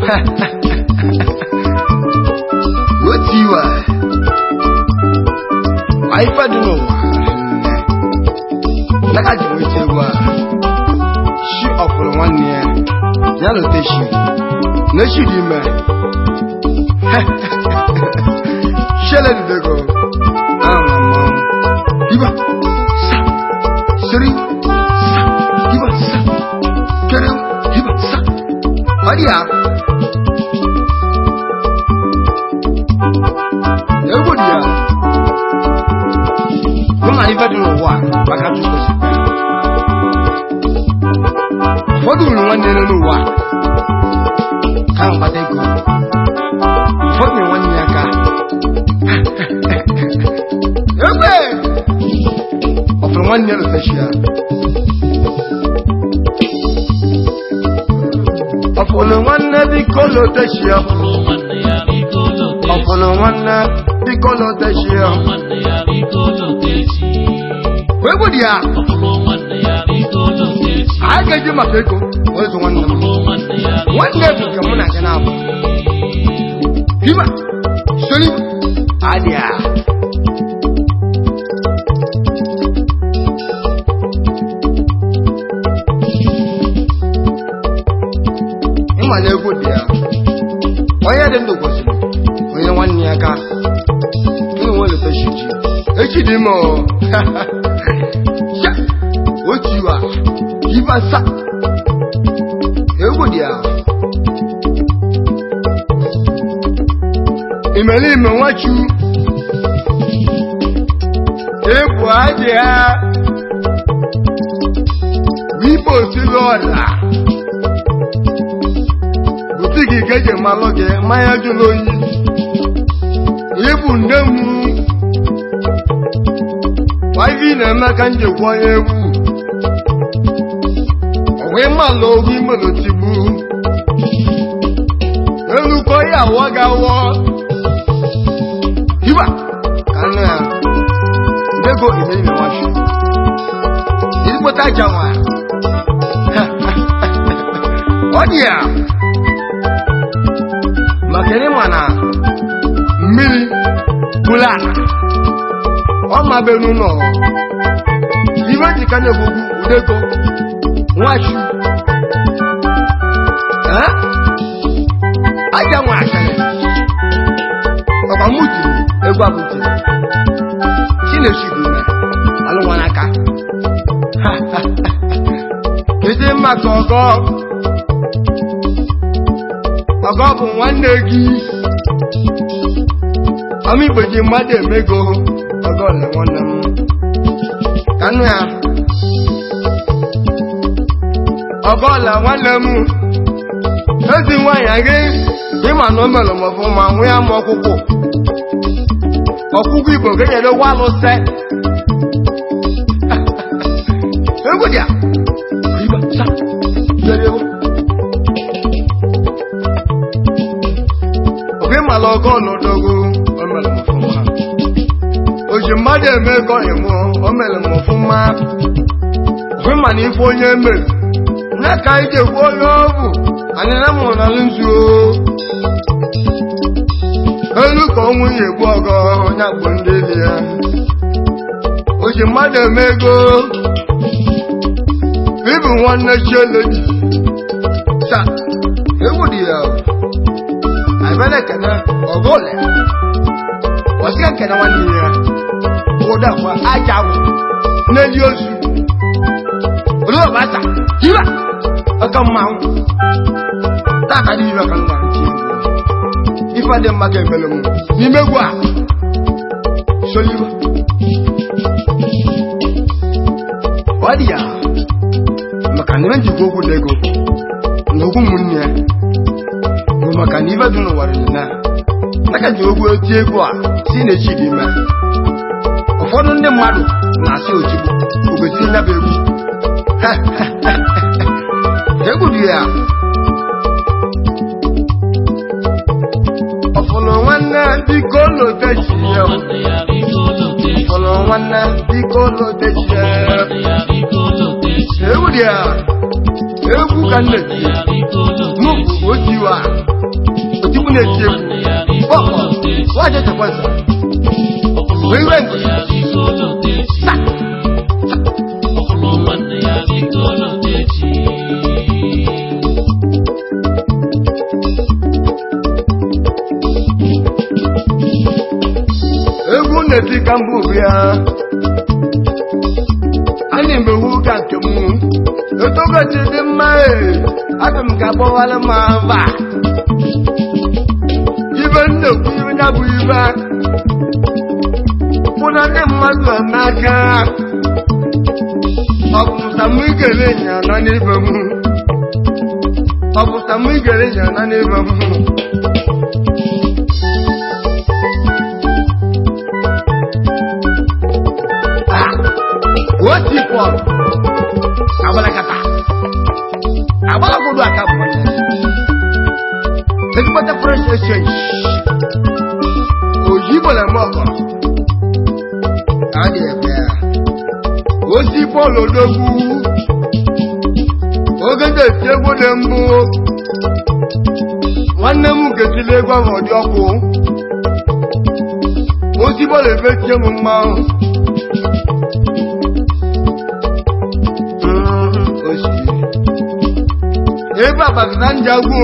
What you are? I don't know. Like I do with you. She offered 1 year. Yellow tissue. No, she didn't. Shall I go? Iba. Sorry. Iba. Kerem. Iba. Maria. Everybody. Come on, if I don't know what, I can't do this. What do you want to know? What? Come on, take it. What do you want to know? Okay. Of 1 year this year. Of only 1 year the color this year. Of only 1 year the color this year. Where would you? I get you my pickle. Where's 1 number? 1 day to come on and out. Hiba. Sorry. Adia. Ima na ego dia. Onye dị ndụ kwesịrị. Onye nwanne ya aka. Onye nwere feshiji. Echi dị mo. Ya. Ochiwa. Iba sa. Ego dia. Imeli ime nwachu. Ebu aje ha. Wipo si lọla. Butiki keje maloge maya juloyi. Ebu ndemu. Waivi na emeka njekwa ewu. Owe malo ogi molo tibu. Eluko ya wagawo. Hiba. Kanu ya. Ndego imeli na washu. Ilipota jawa. Odia. Makere mana. Mmiri. Bulana. Oma benu no. Iwe jikane bubu udego. Washu. Aja mwashale. Papa muti. Egwa buti. Chine shiduna. Alu wanaka. Kete makogo. Ogo bu nwanne gi. Ami gbeje made mego. Ogo le nwanne m. Kanu ya. Ogo la nwanne m. Ezi nwanya gị. Ịma na o mere m ọfụma nwe ya m ọkwụkwụ. Ọkwụkwụ Igbo ga-enyere walụse. Egwu dị a. Iba sa. Yere ewu. Oge mala ọgọ n'odogo o mere m ọfụma. Oji mmadụ eme ego ịmụ o mere m ọfụma. Oge ma na ife onye mere. Nne ka ije gbuo onye ọ bụ. Anyị na mụ na nzu. Elu ka ọnwụ ya egbu ọgọ onye akpụ ndị dị ya. O ji mmadụ eme ego. Ibu nwanne chieleji. Sa, egwu dị ya. Abele kene ọgọle. Ọsịa kene nwanne ya. Ụda kwa ajawu. N'eli ozu. Olu ọbasa. Jiba. Aka mmanwụ. Taka dị ire ka nna nke igbo. Ife dị mma ka emere m. N'ime egwu a. Soliwa. Ọ dị ya. Maka na ime njikwa okwu n'ego. N'okwu ụmụnne ya. Bụ maka na ife dị n'ụwa riri na. Naka ji okwu oti egwu a si na-echi dị ime. Ụfọdụ ndị mmadụ na-asị otigbu. Ogesi nyaba egwu. Egwu dị ya. Ọfọlọ nwanne biko lotechi ya. Ọfọlọ nwanne biko lotechi ya. Egwu dị ya. Egwu ka nne dị ya. N'okwu otiwa. na-eche bọkọ waje tekwansa wewe ngo sa egwu na-eti ka mbụ bịa anyị mgbewu ka nke m etogochi dị mma aga m ka gbọwara m ava ibe nnekwu ibe ya bụ ibe mụ na ndị mmadụ n'aka ọ bụ samụ igere nya na n'ibe m ọ bụ samụ igere nya na n'ibe m woti pọ̀ abalakata abalakodo akabu wọnyẹ ekipata fresh exchange oyibo lẹ mọ ọkọ adi ẹgbẹ woti pọ̀ lọdọgbu ogede ti egbo de mbụ nwanne m ketile egwu ahụ ọdị ọkụ woti pọ̀ lẹ ebe tie m mmanwụ ebe abagina njagwo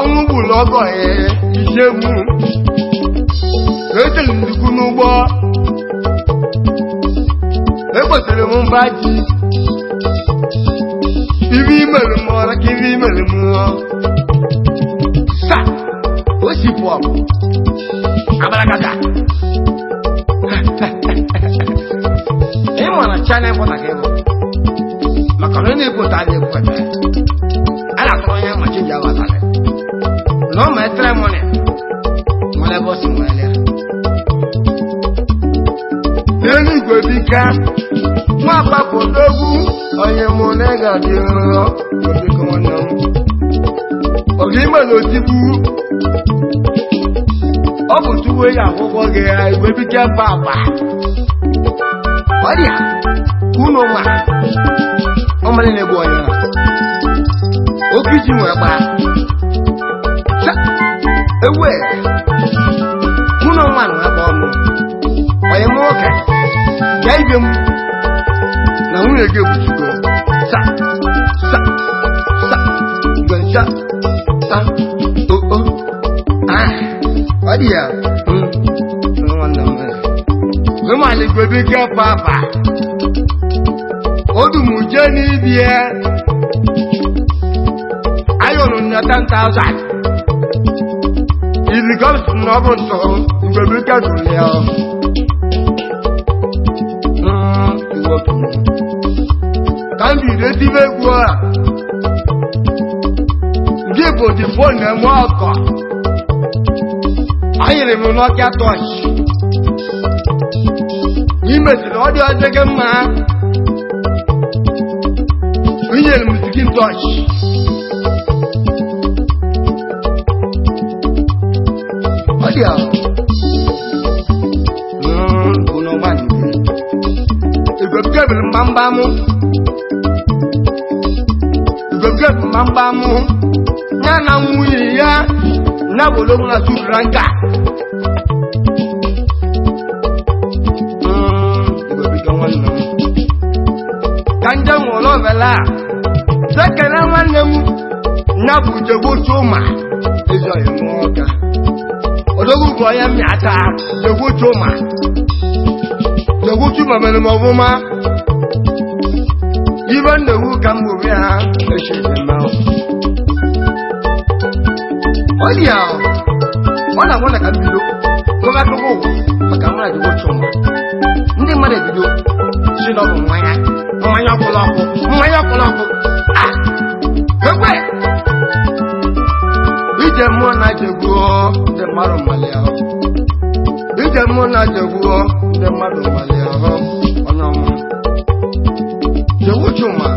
ọnwụ bụ lọgọ ijegwu eteli ndukwu n'ụgbọ ekwetere m mba ji ibe imere m ọra ka ibe imere m sa o si pụọ abalakata ịmụ na china ịpụta ka ịbụ maka na na-ebota anyị ekweta a na-atụrụ onye machi ji aghọtara na ọ ma etere mụnị nwere ebe o si nwere ya n'elu igwe bika nwa agbapụta egwu onye mụ na ịga dị nrọ obiko nwanne m oge ime na otigbu ọ bụ tuwe ya akwụkwọ gị ya igwe bika mba agba ọ dị ya unu ma ọmọdé na-egbu onye na oke iji nwere gbara ewe mụna nwa na ebe ọnụ onye m nwoke gaa ibe m na nwunye gị ebuchigo sa sa sa gwencha sa oo ọ dị ya nwanne m gwemalị gwebe gị papa odumuje n'ibie ayọ̀nù ní 10,000 ìrìgọ́sì n'ọbụ ntọ ìgbèbí kẹdùn ya kandi ìrètí mẹ́gbọ́ a ndị bụ dị fóònù ẹ̀mọ́ ọkọ̀ ayịrị m n'ọkịa tọọchị imesiri ọ dị ọjọọ mma Onye musikin touch. Odia. Uno man. Igobgebe mambamu. Igobgebe mambamu. Nyana nwunye ya na bolo na suranka. Igobgebe nwanne m. Kanja nwolo vela. Sekere nwanne m na buje gbocho ma ezo imoga odogu go ya miata de gbocho ma mele mo buma even the who can move ya e she dem now odia ona ka bido ko ga to go maka nwa de gbocho ma ndị mmadụ bido si no bụ mmanya ọkụlọkụ Ekwe ije mụ na jegbuo ndị mmadụ mmalị ahụ ije mụ na jegbuo ndị mmadụ mmalị ahụ onye ọmụ jegbu chuma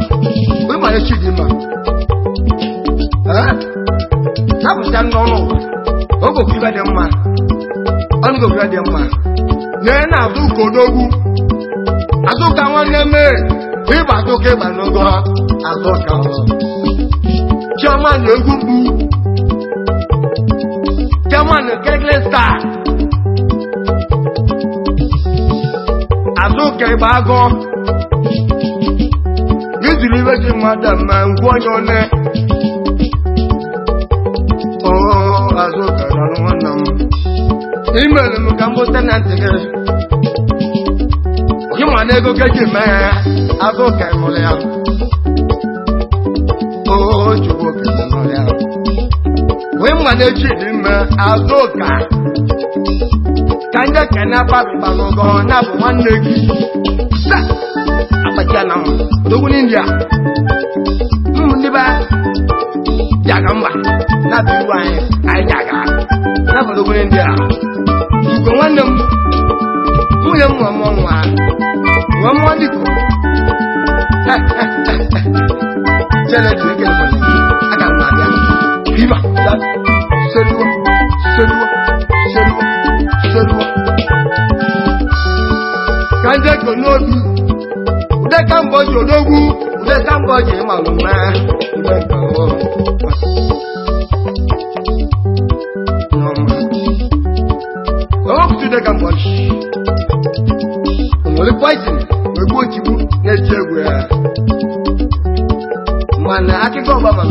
ịma echi dị mma napụta n'ọnụ ogokwu ibe dị mma ọnụgokwu ibe dị mma na-azụ kodogwu azụka nwanne mee ịba azụka ịba n'ogo ha azụka ọrụ Chioma na egwu mgbu German Kegel Star. Azuka Ibago. This delivery madam man Onye. Oh, Azuka Dalwanam. Email him Gambo tenant again. You want to go get your man. Azuka Molia. Oh, you work in Molia. When one echi him Azuka. Kanja Kanapa Balogo, not one leg. Apajanam, the one India. Mundiba Yagamba, not the wine, I Yaga, never the one India. You can want them. William one more nickel. Tell it to get for me. I got my damn. Viva that. Seru. Kanja konobi. Ude kambo jodogu. Ude kambo jema luma. Ude kambo. Oh, ude kambo. Only poison. We go otigbu next year. Man, I can go over my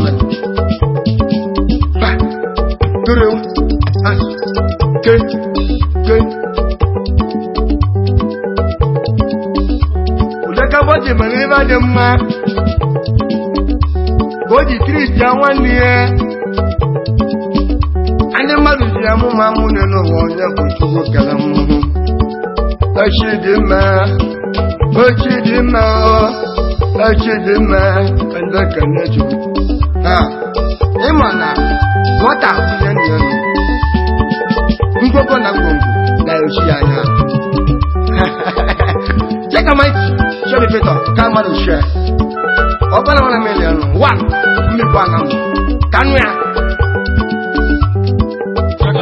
Udakaboje maneva demma. Boji Christian one year. Ande maduji amu mamu neno wonye kuchugo kalamu. Ochidima, and the Canadian. Emana, what are you? Ngokona ngombo na Oceania. Check a mic, show the paper, come on share. Open 1 million. One, me one. Can we? Check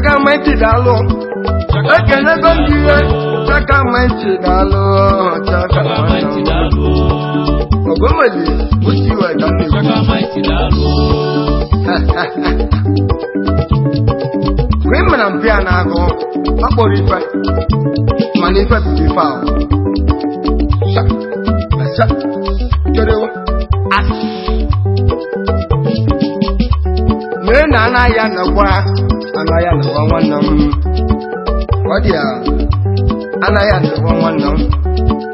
out my tidalo. I can never do it. Check out my tidalo. Check out my tidalo. Ogomali, what you are done? Check out my tidalo. Women and piano, a body fight. Manifest be found. Nana yana wa, anayana one. What ya? Anayana one.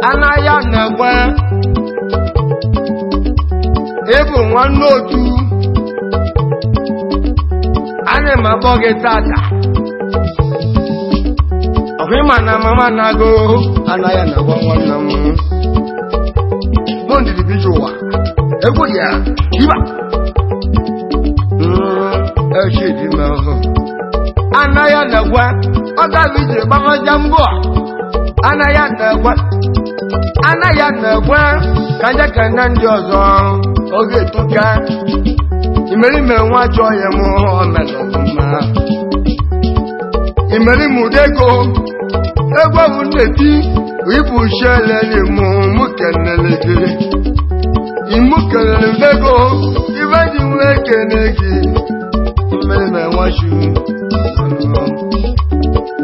Anayana one. Even one no two. Anema boge tata. Ohimana mama nago. Anayana one. Bondi di bijua. Ego ya. Iba. Anaya nagwa, oga vije bama jambo. Anaya nagwa, kanja kanandi ozo, oge tuka. Imeri me nwa joye mo omeloma. Imeri mudego, egwa muneti, ibu shele ni mu mukenelege. Imukenelego, ibaji mwekenegi.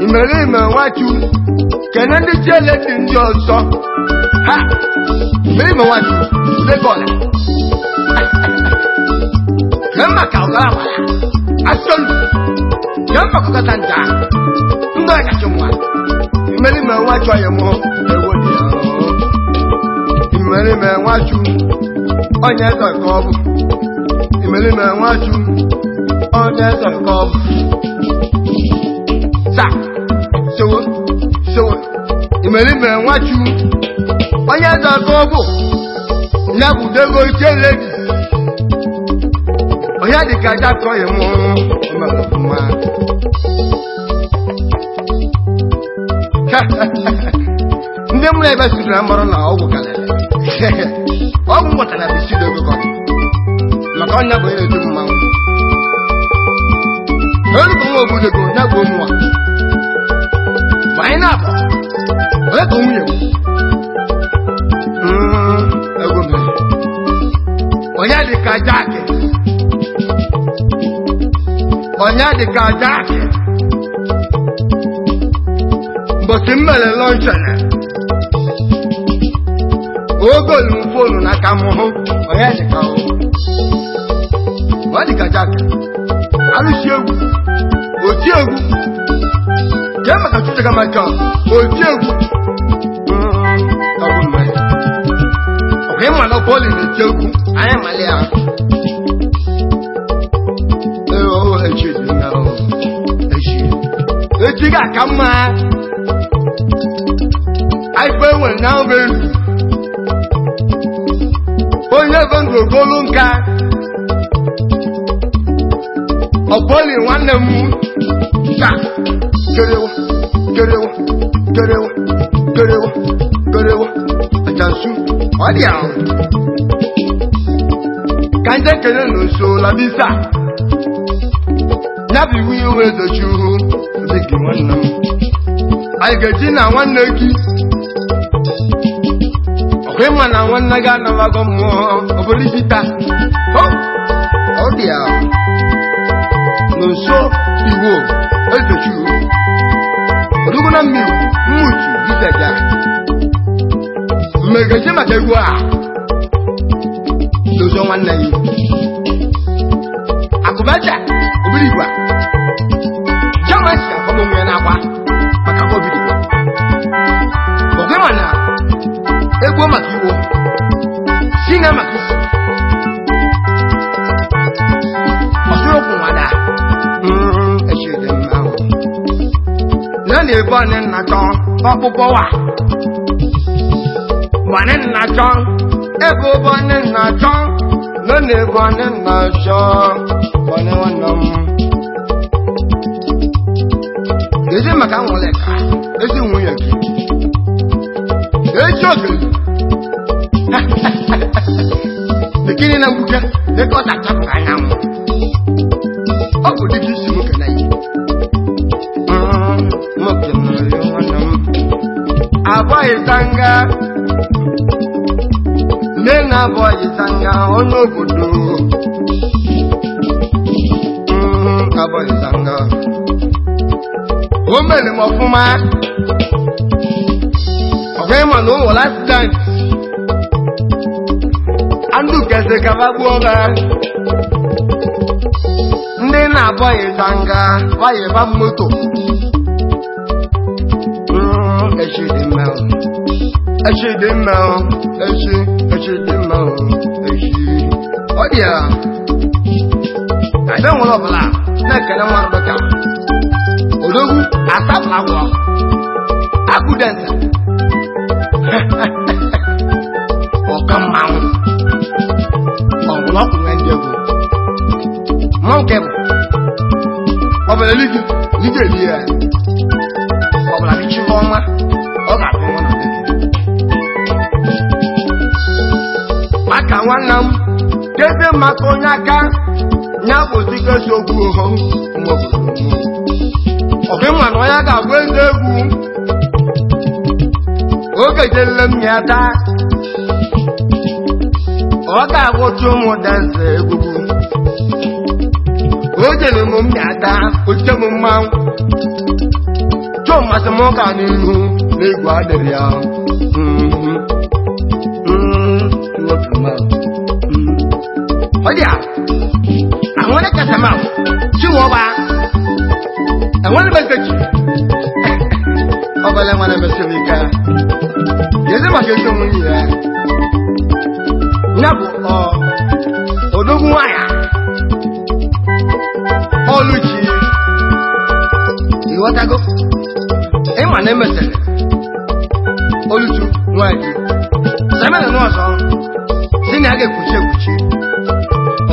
Imeri me wachu kenandi jele ndi oso ha imeri me wachu le gola kama kaugala ason kama kukatanja ndo akachomwa imeri me wachu ayemo ewodi imeri me wachu onye dokobu imeri me wachu onye dokobu so imeri me wachu onye dokobu na budego cheledi onye dikaja ko yemo omama ndị mụ ebe suru na mọrọ na ọgwụ kalele ọgwụ mụtara bisido ego maka onye bụ onye edu mmanwụ olu bụ nwa obodo go na gbo mwa na abụ onye ka nwunye ego mere onye dị ka jaki Onye dị ka Jack. Mbọsị mmele lọnchene. Ogolu fonu na kamuhu. Onye dị ka o. Onye dị ka Jack. Alụsi egwu. Oti egwu. Kee maka chute ka maka oti egwu. Ọ bụ mmele. Ọkwa ịma na poli na-eti egwu. Anyị mali ya. Echi dị na o. Echi ga-aka mma. Aife enwere na ọba elu. Onye ebe ndụ ogolu nka. Ọbọli nwanne m ka kerewa ajansu ọ dị ahụ. Ka nje kere n'oso labisa. Nyabi wi iwe ezochi uhu dịgị nwanne m. Anyị ga-eji na nwanne gị. Ọkwa ịma na nwanne gị anabago mmụọ obodo ijita. Ọ dị ahụ. N'nso iwo ezochi uhu. Odugu na mmiri mmutu biseja. Mmegeji maka egwu a. N'ozo nwanne gị. Akụbaja obiri igwe. Jamasi akọmọ nwere na-agba maka obiri igwe. Ọgwe mana egwu maka iwo. Sina maka isi. Ọsụrụ okwu nwada. Echi dị mma ahụ. Nani ebe ọ na-nnachọ ọkpụkpọ wa. Bane nnachọ ebe ọ na-nnachọ. Nani ebe ọ na-nnachọ. Bane nwanne m. Ezi maka nwụle ka ezi nwunye gị. Echi oge. Bikini na mbuke dịka ọ tachapụ anyanwụ. Ọ bụ dịka isi nwoke na ihe. Abọghị tanga. Nne na abọghị tanga onye obodo. Abọghị tanga. O mere m ọfụma. Ọgwa ịma na ụlọ accident. Andụ kese kaba gbuo ga. Ndị na-abọghị tanga waya eba moto. Echi dị mma. Echi dị mma. Echi dị mma. Echi. Ọ dị ya. Ebe nwere ọbụla na-ekele nwa Rebeka. Odogwu asabụla agwọ. Akụdense. Ọka mmanwụ. Ọbụla ọkụ nwe ndị egwu. Mmanwụ ke bụ. Ọbụla ligi eli ya. Ọbụla dị chi ọma. Ọ ga-abụ nwa na bekee. Maka nwanne m. Kebe maka onye aka. Nya bụ sike si okwu oho. Ọbụ ịma na onye ga-agwa eze egwu. Oge jele m ya taa. Ọ ga-agwụcha ụmụ danse egwugwu. O jere m ya taa. Oche m mmanwụ. Chọọ mmasị m ụka n'ihu n'egwu adịrị ya. Ọ dị a. Ahụrụ kasama chiwọba. Enwere meseji. Ọbala nwana mesiri ike. Yeze maka ezi onwe ya. Ya bụ odogwu nwanyị. Ọlụchi. Ịghọtago? Ịma na emesịrị. Oluchu nwanyị. Semene n'ọzọ. Si na a ga-ekpuchi ekpuchi.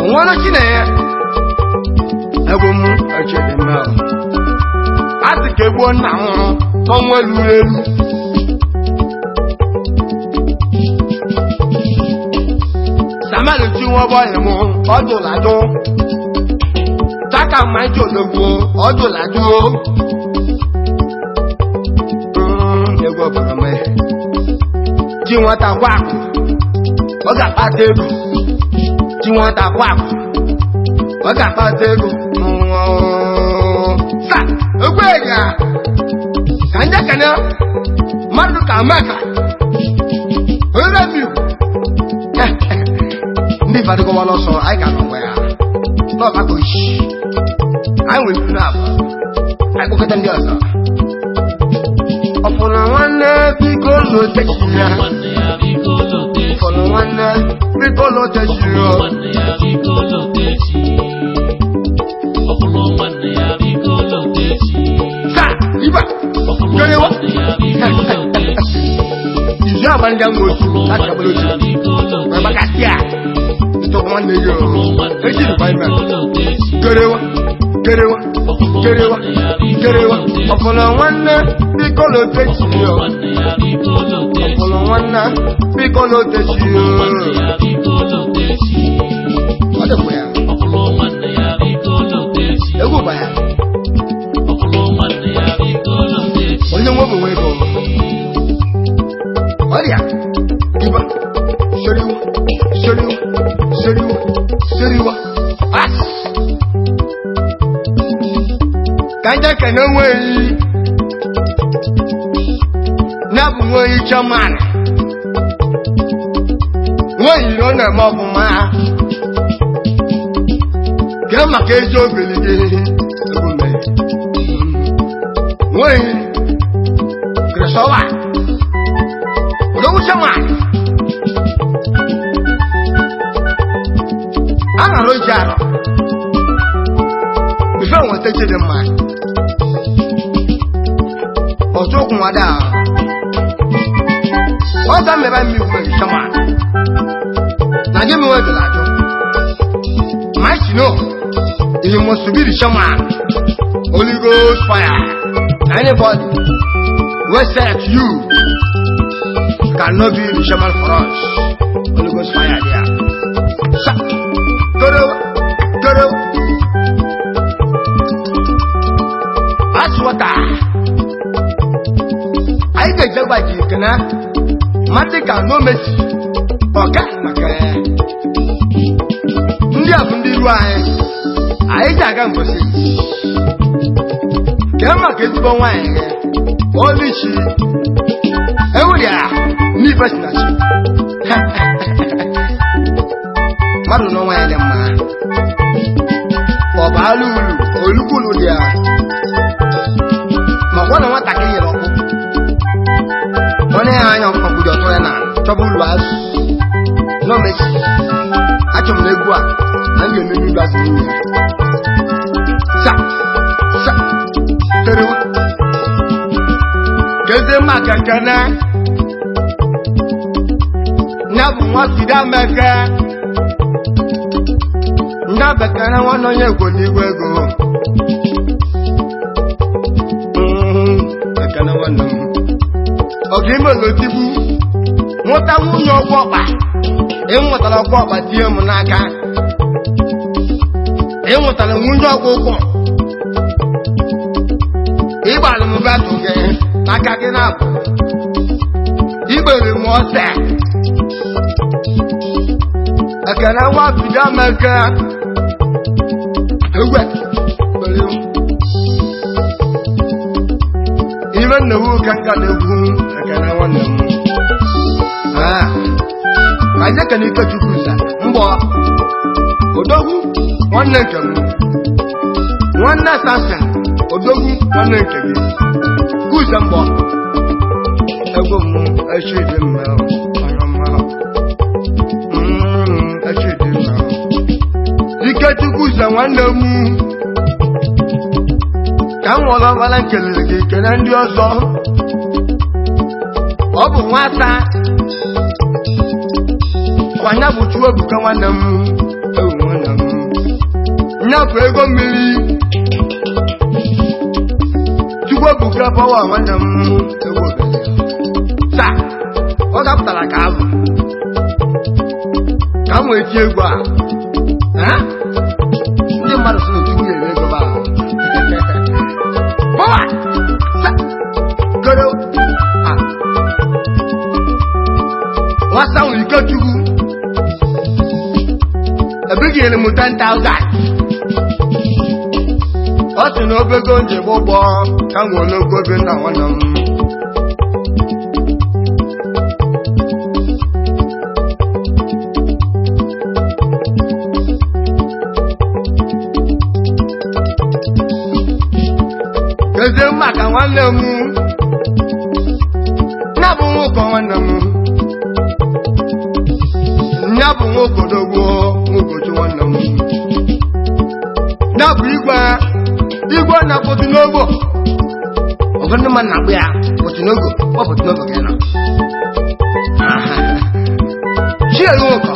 Ọnwụọlụ chi na ya. Egwu m echede m ahụ. A sị ka egbuo nna m hụrụ ọnwụ elu elu. Samali chi nwa ọbọghị m ọdụladụ. Taka mma iji odogwu ọdụladụ. Egwu ọbara m. Chi nwata gwa akụ. Ọ ga-akpata ego. Chi nwata gwa akụ. Ọ ga-akpata ego. ya mmadụ ka maka onye mi ndị fadị gọwa n'ọsọ anyị ga n'onwe ya n'ọgbakọ isi anyị nwere ifu na-abụ anyị kpọkọta ndị ọzọ ọfụna nwanne biko lotechi ya ọfụna nwanne biko lotechi ya sa iba kerewa izu abalị ahụ otu láti abalị otu wee gbakasị a ntụkwa nwanne ya echi dịkwa ime kerewa kerewa kerewa kerewa ọfụna nwanne biko lotechi ya ọfụna nwanne biko lotechi ya ọ dịkwa ya egwu ba ya onye nwe bụ nwe ego ọrịa iba seriwa seriwa seriwa seriwa ka nje kene nweghị na-abụ nweghị chairman nweghị na ọ na-eme ọfụma kee maka ezi ogelide nweghị kresowa odogwu chairman a na-arụ ji arọ ife nweta chidi mma otu okwu nwada ọga mmebe mmiri nwere chairman na gị mewe dịla ajụ ma isi no you must be the shaman Holy Ghost fire anybody who said you cannot be the shaman for us Holy Ghost fire there sa goro goro as water I get jagbaji kana matika no mercy oga maka ndị a bụ ndị iru anyị ji aga mbosi kee maka ezigbo nwaanyị gị olichi ewuriara n'ife si na chi mmadụ na nwaanyị dị mma ọ bụ alụ ulu olukwulu dị ya ma ọ na nwatakịrị nyere ọkụ onye ya anya ọkpụkpụ ọtọ ya na chọba ulu azụ n'omesi achọrọ m egwu a na m ga-eme n'ụlọ azụ n'ime sa sa terewa keze maka kene na bụ nwa sida meke ndị bekere nwanne onye egwu n'igwe ego ekene nwanne m ọ ga-ime n'otigbu nwụta nwunye ọgwụ ọkpa ịnwụtara ọgwụ ọkpa tie m n'aka ịnwụtara nwunye ọgwụ ụkwụ ịgbalị m batụ gị n'aka gị na-abụ igbere m ọsẹ ekene nwa bido meke egwe ibe nnewu ka nka na-egwu ekene nwanne m ka je kene Ikechukwu nza mbọ odogwu nwanne nke m nwanne Samson odogwu nwanne nke gị kuze mbọ ego m echi dị mma anya mma echi dị mma Ikechukwu nza nwanne m ka m nwụrụ ọbara kelere gị kene ndị ọzọ ọ bụ nwata kwanya bụ Chukwu ebuka nwanne m ewu nwanne m nya bụ ego mmiri Chukwu ebuka pawa nwanne m ewu obele taa ọ gapụtara ka abụ ka m wee ji egwu a ndị mmadụ sị na Chukwu nyere ego ba pawa goro nwata nwere Ikechukwu ebighị ele m 10,000 ọ sị na obego njebe ụgbọ ka m nwere ogo obe nna nwanne m eze maka nwanne m na bụ nwoke nwanne m nya bụ nwoke odogwu nwokochi nwanne m na bụ igwe na-akpọtụ n'ogbo ọgọdụ mma na-akpụ ya pụtụ n'ogo ọ pụtụ n'ogo gị nọ chielu nwoke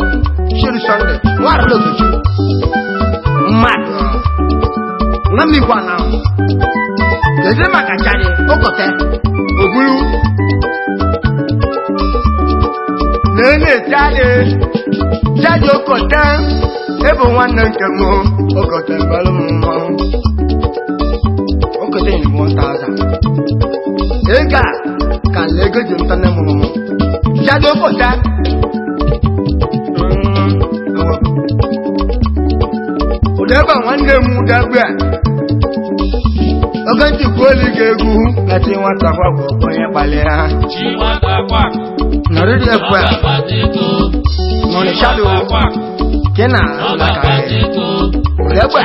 chielu sọnde nwara n'ogochi mmadụ na mmikwa na eze maka chari okote ogulu nene chari okote ebe nwanne nke m okote mbalụ m okote ni 1000 ega ka lego ji ntane m chari okote udeba nwanne m dagbe oge ntị kwuolu ga-egwu lati nwata kwakwa onye kpalịa nọrịrị ekwe nọrịchadụ ke na ụlọkarị ulegbe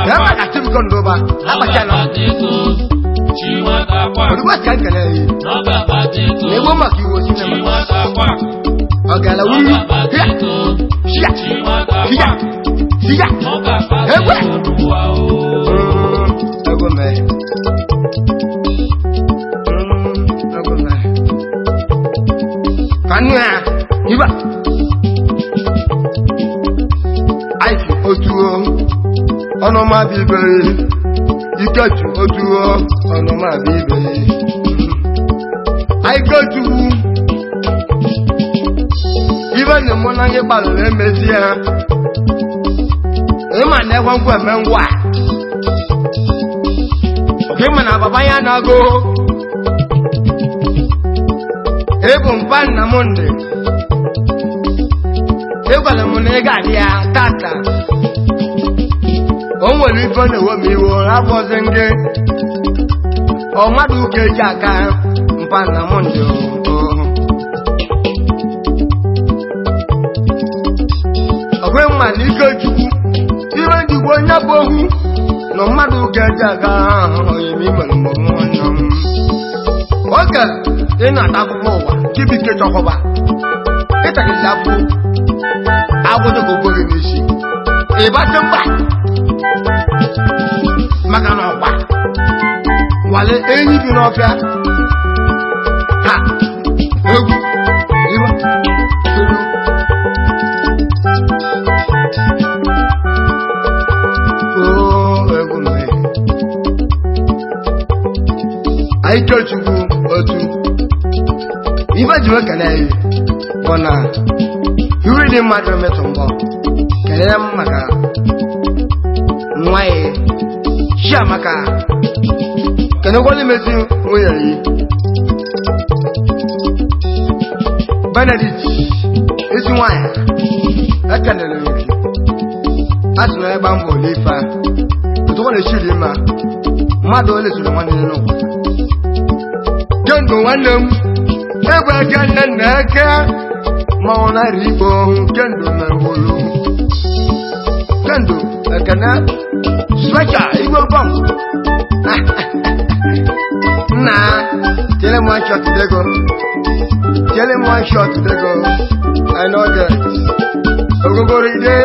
ya maka tibiko ndụba akpachala ọdụgba ka nkele yi na-egbo maka iwu sinema ọgala wuri shia egwe kanu ya iba aiki otuo ọnụma bụ ibe ikechu otuo ọnụma bụ ibe aiki otuwu ibe na mụ na ihe gbalụrụ emezi ya ịma na ekwe ngwa eme ngwa oke ịma na baba ya na-agụ ebu mpa nna m ndị ịgwara m na ị ga-adị ya tata o nwere ife na-ewe m iwu abụọzi ndị ọmadụ ụka eji aka mpa nna m ndị ọgwe mma na ike chukwu iwe njikwa onye bụ ohu na mmadụ ga-eji aga oyimimere mgbe nwanne m oge ị na-ata akwụkwọ ụwa chibike chọkọba ịtagịzi afụ agwụdogogbo gị n'isi ịbatị mkpa maka na ọkpa wale enyi bi n'ọfịa ha egwu iwe anyị chọchukwu otu ife ji nwe kele anyị bụ na iwe dị mmadụ metụ mbọ kelee m maka nwa ya chia maka kenekwala imezi nwunye ya Benedict ezi nwanyị ekenere m gị a sị na ịgba mbọ ole ife a otukwa na-echiri mma mmadụ ole soro nwanne ya n'ụwa kendo nwanne m ebe eke nne nna eke manwụ narị igbo kendo mewolu kendo ekene special igbo bọm nna tell me one shot today go tell him one shot today go I know that ogogoro ide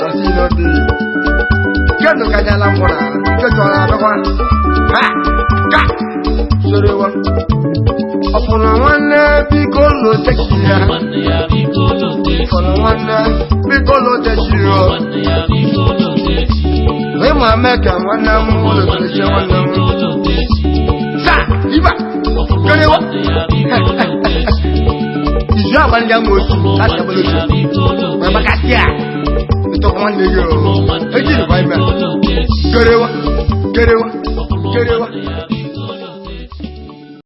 asi no dey kendo kajala mbora keto ala dokwa ha ka sore wa ọ̀pọ̀lọ̀ nwanne biko lo techi ya ọ̀pọ̀lọ̀ nwanne biko lo techi ya wee ma meka nwanne m ụlọ techi nwanne m sa iba kerewa izu agba ndị ama otu láti agbolo otu wee makasị a ịtọkwa nwanne gị o ejiri kwa ime kerewa